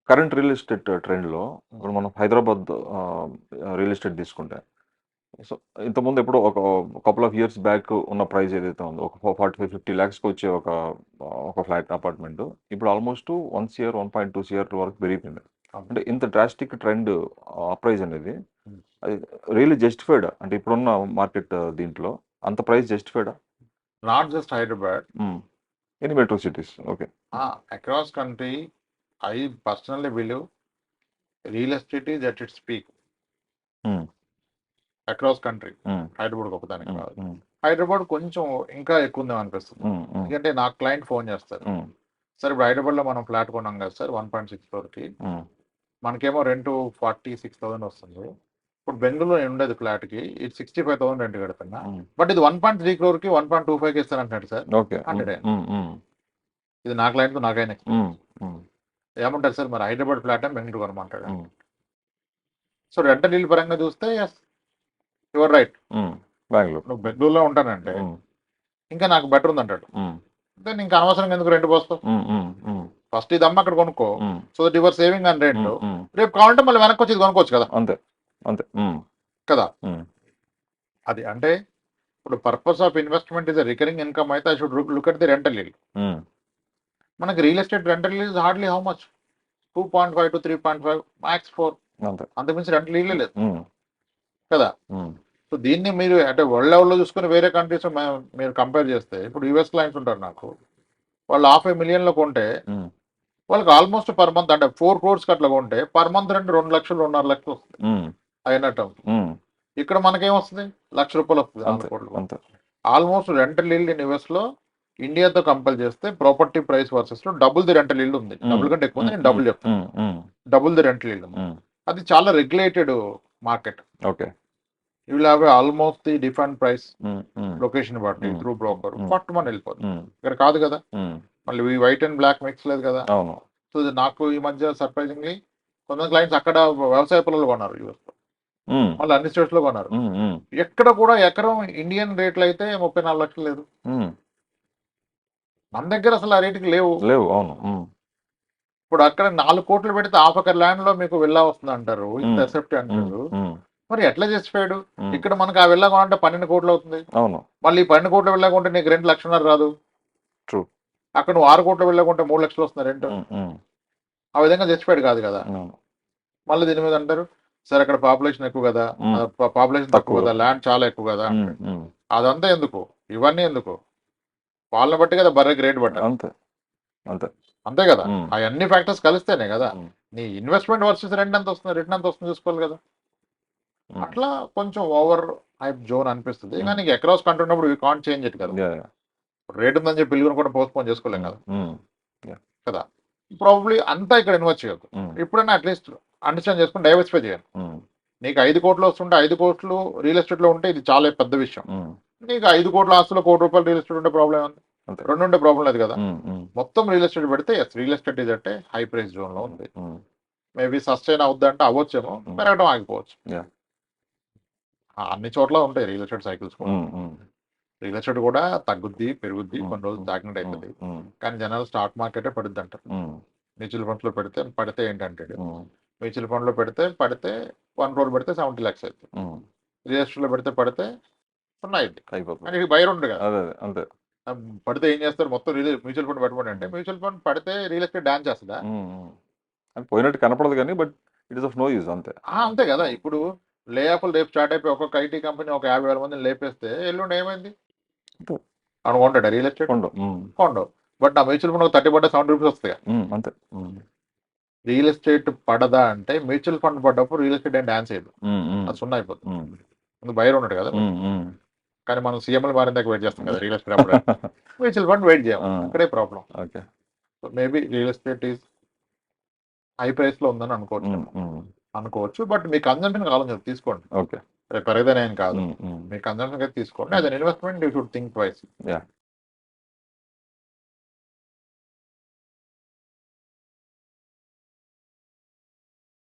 Current real estate ట్రెండ్‌లో ఇప్పుడు మనం హైదరాబాద్ రియల్ ఎస్టేట్ తీసుకుంటే, సో ఇంతకుముందు ఎప్పుడో ఒక కపుల్ ఆఫ్ ఇయర్స్ బ్యాక్ ఉన్న ప్రైస్ ఏదైతే ఉందో ఒక 45-50 లాక్స్‌కి వచ్చే ఒక ఫ్లాట్ అపార్ట్‌మెంట్ ఇప్పుడు ఆల్మోస్ట్ 1 సీఆర్ 1.2 సీఆర్ వరకు పెరిగిపోయింది. అంటే ఇంత డ్రాస్టిక్ ట్రెండ్ అప్రైజ్ అనేది అది రియల్లీ జస్టిఫైడా? అంటే ఇప్పుడున్న మార్కెట్ దీంట్లో అంత ప్రైస్ జస్టిఫైడా? Not just Hyderabad, any metro cities. Okay. Across country. I personally believe real estate is at its peak across country. Hyderabad ఒకదానికి కాదు. హైదరాబాద్ కొంచెం ఇంకా ఎక్కువ ఉందేమో అనిపిస్తుంది. ఎందుకంటే నాకు క్లయింట్ ఫోన్ చేస్తారు, సార్ ఇప్పుడు హైదరాబాద్లో మనం ఫ్లాట్ కొన్నాం కదా సార్ 1.6 crore, మనకేమో రెంట్ 46,000 వస్తుంది. ఇప్పుడు బెంగళూరులో నేను ఉండేది ఫ్లాట్కి ఇది 65,000 రెంట్ కడుతున్నా, బట్ ఇది 1.3 crore 1.25 ఇస్తానంటున్నాడు సార్. ఓకే. అంటే ఇది నా క్లయింట్తో నాకైనా ఏమంటారు సార్, మరి హైదరాబాద్ ఫ్లాట్ అని బెంగళూరు కొనమంటాడు. సో రెంటల్ డీల్ పరంగా చూస్తే ఎస్ యువర్ రైట్, బెంగళూరు నువ్వు బెంగళూరులో ఉంటానంటే ఇంకా నాకు బెటర్ ఉంది అంటాడు. దెన్ ఇంకా అనవసరంగా ఎందుకు రెంట్ పోస్తావు, ఫస్ట్ ఇది అమ్మ అక్కడ కొనుక్కో, so that your saving and rent. రేపు కావాలంటే మళ్ళీ వెనక్కి వచ్చి ఇది కొనుక్కోవచ్చు కదా. అంతే అంతే కదా. అది అంటే ఇప్పుడు purpose of investment is recurring income అయితే I should look at the rental deal. మనకి real estate rental deal hardly how much, 2.5 to 3.5 max 4, అంతకుమించి రెంటల్ డీలే లేదు కదా. సో దీన్ని మీరు అంటే వరల్డ్ లెవెల్లో చూసుకుని వేరే కంట్రీస్ మీరు కంపేర్ చేస్తే, ఇప్పుడు యూఎస్ క్లయింట్స్ ఉంటారు నాకు, వాళ్ళు 500,000 కొంటే వాళ్ళకి ఆల్మోస్ట్ పర్ మంత్ అంటే 4 crores అట్లా కొంటే పర్ మంత్ రెండు 2 లక్షలు 2.5 లక్షలు వస్తుంది అయినట్టు. ఇక్కడ మనకేమొస్తుంది, ₹1,00,000 వస్తుంది, 4 కోట్లు. ఆల్మోస్ట్ రెంటల్ ఇల్లు ఇన్ యూఎస్ లో ఇండియాతో కంపేర్ చేస్తే ప్రాపర్టీ ప్రైస్ వర్సెస్ లో డబుల్ ది రెంటల్ ఇల్లు ఉంది. డబుల్ కంటే ఎక్కువ ఉంది, నేను డబుల్ చెప్తాను, డబుల్ ది రెంటల్ ఇల్లు. అది చాలా regulated market. Okay. You will have almost the different price location బట్టి త్రూ బ్రోకర్ ఫస్ట్ మనం వెళ్ళిపోతుంది. ఇక్కడ కాదు కదా, మళ్ళీ వైట్ అండ్ బ్లాక్ మిక్స్ లేదు కదా. సో నాకు ఈ మధ్య సర్ప్రైజింగ్లీ కొంతమంది క్లయింట్స్ అక్కడ వ్యవసాయ పొలాలు కొన్నారు యూఎస్ లో, మళ్ళీ అన్ని స్టేట్స్ లో కొన్నారు. ఎక్కడ కూడా ఎకరం ఇండియన్ రేట్లు అయితే 34 లక్షలు లేదు, మన దగ్గర అసలు ఆ రేటుకి లేవు. అవును. ఇప్పుడు అక్కడ 4 కోట్లు పెడితే హాఫ్ ఎకర్ ల్యాండ్ లో మీకు వెళ్ళా వస్తుంది అంటారు, ఇంత ఎసెప్ట్ అంటారు. మరి ఎట్లా చేసిపోయాడు. ఇక్కడ మనకు ఆ వెళ్ళా కొనంటే 12 కోట్లు అవుతుంది. అవును. మళ్ళీ 12 కోట్లు వెళ్ళకుంటే నీకు 2 లక్షలు రాదు. ట్రూ. అక్కడ నువ్వు 6 కోట్లు వెళ్ళకుంటే 3 లక్షలు వస్తుంది రెంట్. ఆ విధంగా చచ్చిపోయాడు కాదు కదా. మళ్ళీ దీని మీద అంటారు, సార్ అక్కడ పాపులేషన్ ఎక్కువ కదా, పాపులేషన్ తక్కువ కదా, ల్యాండ్ చాలా ఎక్కువ కదా. అదంతా ఎందుకు, ఇవన్నీ ఎందుకు, వాళ్ళని బట్టి కదా బర్రె గ్రేడ్ బట్ట. అంతే అంతే అంతే కదా. అవన్నీ ఫ్యాక్టర్స్ కలిస్తేనే కదా నీ ఇన్వెస్ట్మెంట్ వర్సెస్ రెంట్ ఎంత వస్తుంది, రిటర్న్ ఎంత వస్తుంది చూసుకోవాలి కదా. అట్లా కొంచెం ఓవర్ హైప్ జోన్ అనిపిస్తుంది. కానీ నీకు అక్రాస్ కంట్రీ ఉన్నప్పుడు యూ కాంట్ చేంజ్ ఇట్ కదా. రేట్ ఉందని చెప్పి బిల్లు కూడా పోస్ట్పోన్ చేసుకోలేం కదా. కదా. ప్రాబబ్లీ అంతా ఇక్కడ ఇన్వెస్ట్ చేయొద్దు. ఇప్పుడైనా అట్లీస్ట్ అండర్స్టాండ్ చేసుకుని డైవర్సిఫై చేయాలి. నీకు 5 కోట్లు వస్తుంటే 5 కోట్లు రియల్ ఎస్టేట్ లో ఉంటే ఇది చాలా పెద్ద విషయం. నీకు 5 కోట్ల ఆస్తులు ₹1,00,00,000 రియల్ ఎస్టేట్ ఉంటే ప్రాబ్లం ఉంది, 2 ఉంటే ప్రాబ్లం లేదు కదా. మొత్తం రియల్ ఎస్టేట్ పెడితే రియల్ ఎస్టేట్ ఇది అంటే హై ప్రైస్ జోన్ లో ఉంది. మేబీ సస్టైన్ అవుద్దంటే అవ్వచ్చేమో, పెరగడం ఆగిపోవచ్చు. అన్ని చోట్ల ఉంటాయి రియల్ ఎస్టేట్ సైకిల్స్ కూడా. రియల్ ఎస్టేట్ కూడా తగ్గుద్ది పెరుగుద్ది, కొన్ని రోజులు తాగినట్టు అవుతుంది. కానీ జనాలు స్టాక్ మార్కెటే పడుద్ది అంటారు. మ్యూచువల్ ఫండ్స్ లో పడితే ఏంటంటే, మ్యూచువల్ ఫండ్ లో పడితే 1 crore పెడితే 70 lakhs అవుతుంది. రియల్ ఎస్టేట్ లో పడితే 0 అయిపోతుంది. బయర్ ఉంటుంది కదా. అంతే. పడితే ఏం చేస్తారు, మొత్తం మ్యూచువల్ ఫండ్ పెట్టుకోండి అంటే మ్యూచువల్ ఫండ్ పడితే రియల్ ఎస్టేట్ డాన్స్ చేస్తుందా, పోయినట్టు కనపడదు కానీ but it is of no use. అంతే అంతే కదా. ఇప్పుడు లే ఆఫ్లు రేపు స్టార్ట్ అయిపోయి ఒక్కొక్క ఐటీ కంపెనీ ఒక 50,000 మందిని లేపేస్తే ఎల్లుండి ఏమైంది అనుకుంటాడు రియల్ ఎస్టేట్ కొండవు. బట్ నా మ్యూచువల్ ఫండ్ 30 పడ్డ 70 రూపీస్ వస్తాయి. అంతే. రియల్ ఎస్టేట్ పడదా అంటే మ్యూచువల్ ఫండ్ పడ్డప్పుడు రియల్ ఎస్టేట్ ఏం డాన్స్ చేయదు, అది 0 అయిపోతుంది. బయర్ ఉన్నాడు కదా. కానీ మనం సీఎంలు మారిన దాకా వెయిట్ చేస్తాం కదా రియల్ ఎస్టేట్ అప్పుడు. మ్యూచువల్ ఫండ్ వెయిట్ చేయం, అక్కడే problem. So maybe real estate is high price లో ఉందని అనుకోవచ్చు. బట్ మీ కన్జంప్షన్ కావాలని తీసుకోండి. రేపు పెరగదని ఏం కాదు, మీ కన్జంప్షన్ అయితే తీసుకోండి. As an investment you should think twice.